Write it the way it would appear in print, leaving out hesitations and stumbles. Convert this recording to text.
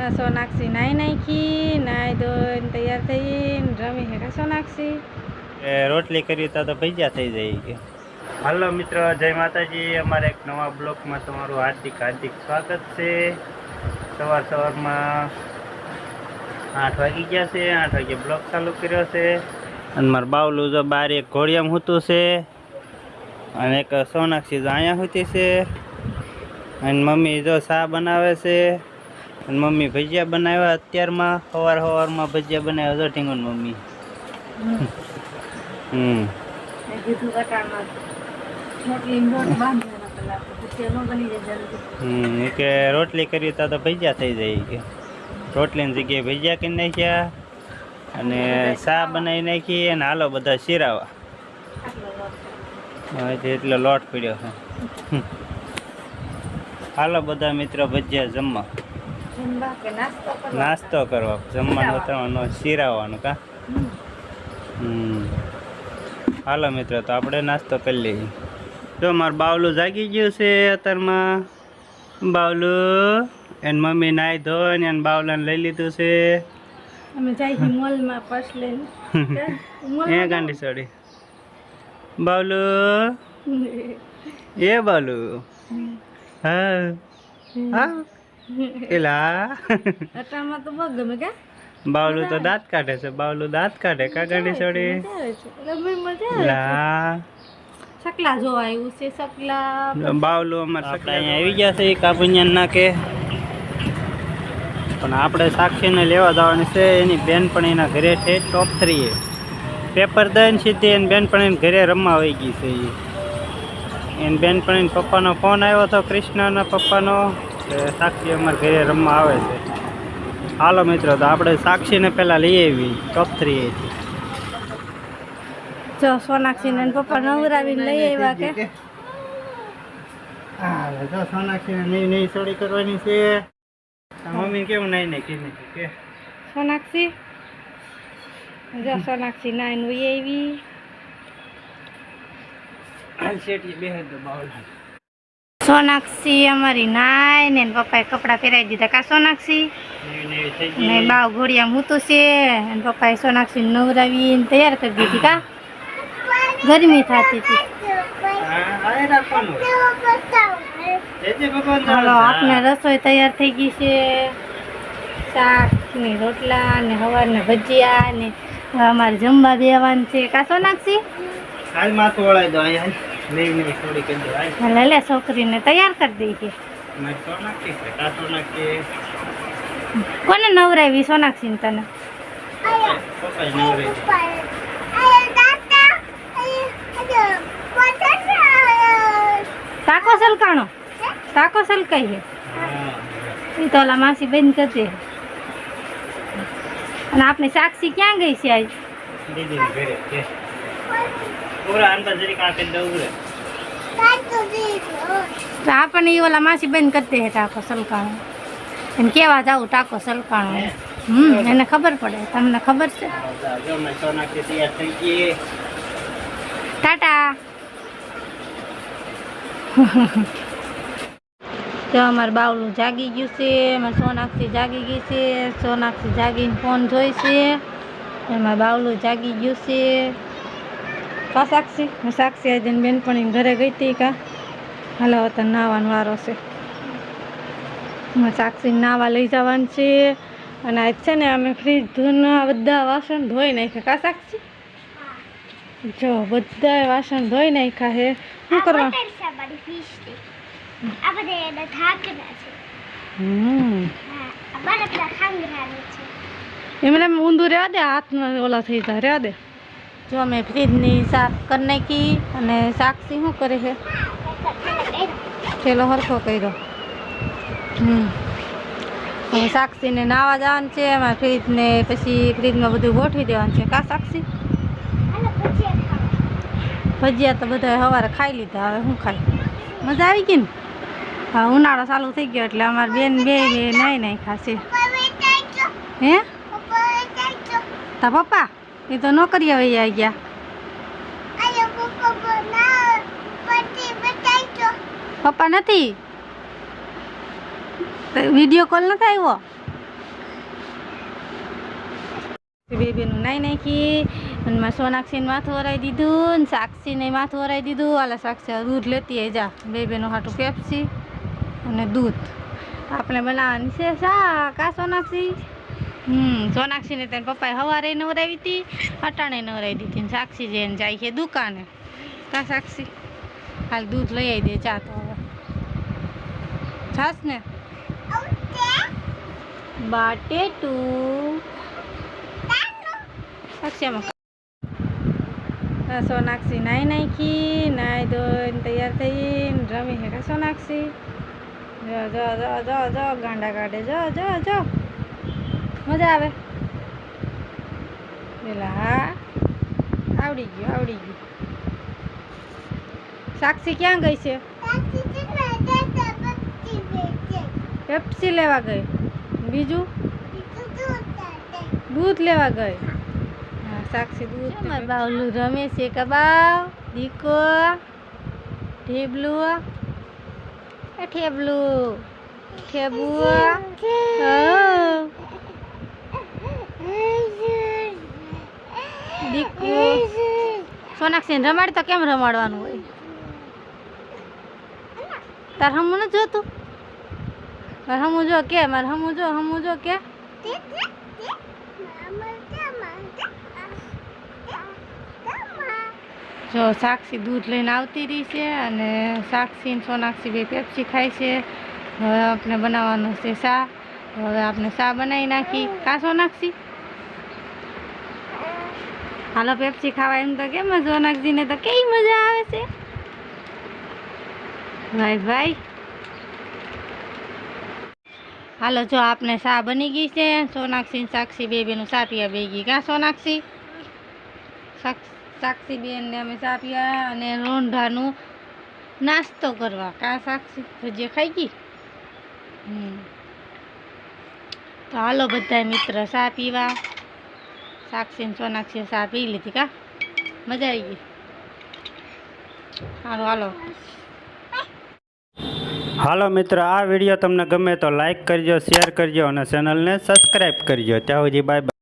સોનાક્ષી નાઈ નાખી, નાઈ ધોઈને તૈયાર થઈને રમી હે કા સોનાક્ષી? રોટલી કરી તો ભજીયા થઈ જાય કે. હાલો મિત્રો, જય માતાજી. અમારા એક નવા બ્લોગમાં તમારું હાર્દિક સ્વાગત છે. સવારમાં 8 વાગી ગયા છે. 8 વાગે બ્લોગ ચાલુ કર્યો છે. અને મારું બાવલું જો બાર એક ઘોડિયામાં હોતું છે, અને એક સોનાક્ષી જો અહીંયા હોતી છે, અને મમ્મી જો ચા બનાવે છે, અને મમ્મી ભજીયા બનાવ્યા. અત્યારમાં સવારમાં ભજીયા બનાવ્યા જો ઢીંગુન મમ્મી. કે રોટલી કરી તો ભજીયા થઈ જાય કે. રોટલીની જગ્યાએ ભજીયા કરી નાખ્યા અને ચા બનાવી નાખી, અને હાલો બધા શીરાવા. એટલો લોટ પડ્યો છે. હાલો બધા મિત્રો ભજીયા જમવા, નાસ્તો કરવા. જમવાનું તો શીરાવાનું કા. હાલો મિત્રો, તો આપણે નાસ્તો કરી લઈએ. જો મારું બાવલું જાગી ગયું છે અત્યારમાં. બાવલું એની મમ્મી નાઈ ધોઈને એને બાવલાને લઈ લીધું છે. અમે જાય મોલમાં પર્સ લઈને એ ગાંડી સોડી. બાવલું એ બાવલું હા હા એલા અટામાં તો બહુ ગમે કે. બાવલું તો દાંત કાઢે છે. બાવલું દાંત કાઢે કા ગાંડી સોડી. લા સકલા જોવા આવ્યું છે. સકલા બાવલું અમારે સકલા અહીંયા આવી ગયા છે કાબુનિયાન નાકે. પણ આપણે સાક્ષીને લેવા જવાની છે. એની બેનપણીના ઘરે છે ટોપ 3 પેપર દઈને સીધી એની બેનપણીને ઘરે રમવા આવી ગઈ છે. એની બેનપણીના પપ્પાનો ફોન આવ્યો હતો, કૃષ્ણના પપ્પાનો, કે સાક્ષી અમારા ઘરે રમવા આવે છે. હાલો મિત્રો, તો આપણે સાક્ષીને પહેલાં લઈ આવી ટોપ 3. જો સોનાક્ષીને પપ્પા નવરાવીને લઈ આવ્યા કે. હા જો સોનાક્ષીને નહીં સોડી કરવાની છે. મમ્મી કેવું નહીં કીધું કે સોનાક્ષી. જો સોનાક્ષી નાઈને વહી આવી. સોનાક્ષી અમારી નાઈ ને પપ્પાએ કપડાં પહેરાવી દીધા કા સોનાક્ષી. ને બાવ ઘોડિયામાં મૂતું છે. અને પપ્પાએ સોનાક્ષી નવરાવીને તૈયાર કરી દીધી કા. ગરમી થતી હતી. હાલો આપને રસોઈ તૈયાર થઈ ગઈ છે. શાક ને રોટલા ને સવારના ભજીયા ને અમારે જમવા બેવાનું છે કા સોનાક્ષી. હાલ માથું વળાઈ દો અહીંયા. નહીં થોડી કરી દો. હાલ લે છોકરીને તૈયાર કરી દઈ કે. કોને નવરાવી સોનાક્ષી તને? ટાકો સલકાણો. ટાકો સલકાઈ છે એ તો ઓલા માસી બંધ કરતી. અને આપણે સાક્ષી ક્યાં ગઈ છે આજ? આપણને એ ઓલા માસી બંધ કરતી હે ટાકો સલકાણો. એને કેવા જાવ ટાકો સલકાણો. એને ખબર પડે. તમને ખબર છે? ટાટા. તો અમારું બાવલું જાગી ગયું છે. એમાં સોનાક્ષી જાગી ગઈ છે. સોનાક્ષી જાગીને ફોન જોઈ છે. એમાં બાવલું જાગી ગયું છે કા સાક્ષી. સાક્ષી આજે બેનપણીને ઘરે ગઈ હતી કા. હાલો તો નાવાનો વારો છે. સાક્ષી નાવા લઈ જવાનું છે. અને આજ છે ને અમે ફ્રીજ ધોના બધા વાસણ ધોઈ નાખ્યા કા સાક્ષી. જો બધા વાસણ ધોઈ નાખ્યા છે. શું કરવા? એમને ઊંધું રહેવા દે. હાથમાં ઓલા થઈ જાય રહેવા દે. જો અમે ફ્રીજની સાફ કરી નાખી. અને સાક્ષી શું કરે છે? પેલો હરખો કર્યો. હવે સાક્ષીને નાવા જવાનું છે. એમાં ફ્રીજને પછી ફ્રીજમાં બધું ગોઠવી દેવાનું છે કા સાક્ષી. ભજીયા તો બધા સવારે ખાઈ લીધા. હવે શું ખાય? મજા આવી ગઈ ને? હા ઉનાળો ચાલુ થઈ ગયો એટલે અમારે બેન બે નહીં ખાશે. હે તા પપ્પા એ તો નોકરી આવી ગયા. પપ્પા નથી. વિડીયો કોલ નથી આવ્યો? બેબીનું નાઈ નાખી અને મારે સોનાક્ષીને માથું વરાવી દીધું ને સાક્ષીને માથું વરાવી દીધું. હાલે સાક્ષી દૂધ લેતી આવી જા. બેબીનું હાટું પેપ્સી અને દૂધ આપણે બનાવવાની છે શા કા સોનાક્ષી. સોનાક્ષીને તેને પપ્પાએ સવારે નવરાવી હતી, અટાણે નવરાવી દીધી ને સાક્ષી જઈને જાય છે દુકાને. કા સાક્ષી હાલ દૂધ લઈ આવી દે ચા તો હવે છાસ ને બાટેટું સાક્ષીમાં સોનાક્ષી નાઈ નાખી, નાઈ ધોઈને તૈયાર થઈને રમી છે કા સોનાક્ષી. જો જો જો જો જો ગાંડા કાઢે જો જો જો મજા આવે પેલા. હા આવડી ગયું. સાક્ષી ક્યાં ગઈ છે? પેપ્સી લેવા ગઈ. બીજું દૂધ લેવા ગઈ. હા સાક્ષી દૂધ. બાવલું રમે છે કબાવ દીકો ઠેબલું ઠેબલું ઠેબું. દીકો સોનાક્ષીને રમાડ તો કેમ રમાડવાનું હોય? તાર હમું નથી જોતું? મારે હમું જો કે મારે હમું જો કે જો સાક્ષી દૂધ લઈને આવતી રહી છે અને સાક્ષી ને સોનાક્ષી બે પેપ્સી ખાય છે. હવે આપણે બનાવવાનું છે શા. હવે આપણે શા બનાવી નાખી કા સોનાક્ષી. હાલો પેપ્સી ખાવા એમ તો કેમ સોનાક્ષીને તો કેવી મજા આવે છે ભાઈ. હાલો જો આપણે શા બની ગઈ છે. સોનાક્ષી સાક્ષી બેનું શા પીવા બે ગઈ કા સોનાક્ષી. સાક્ષી બેનને અમે ચા પીવા અને રોંઢાનું નાસ્તો કરવા કા સાક્ષી ભજીયા ખાઈ ગઈ. તો હાલો બધા મિત્ર ચા પીવા. સાક્ષી ને સોનાક્ષી ચા પી લીધી કા મજા આવી ગઈ. હાલો મિત્રો, આ વિડીયો તમને ગમે તો લાઈક કરજો, શેર કરજો અને ચેનલને સબસ્ક્રાઈબ કરજો. ત્યાં સુધી બાય બાય.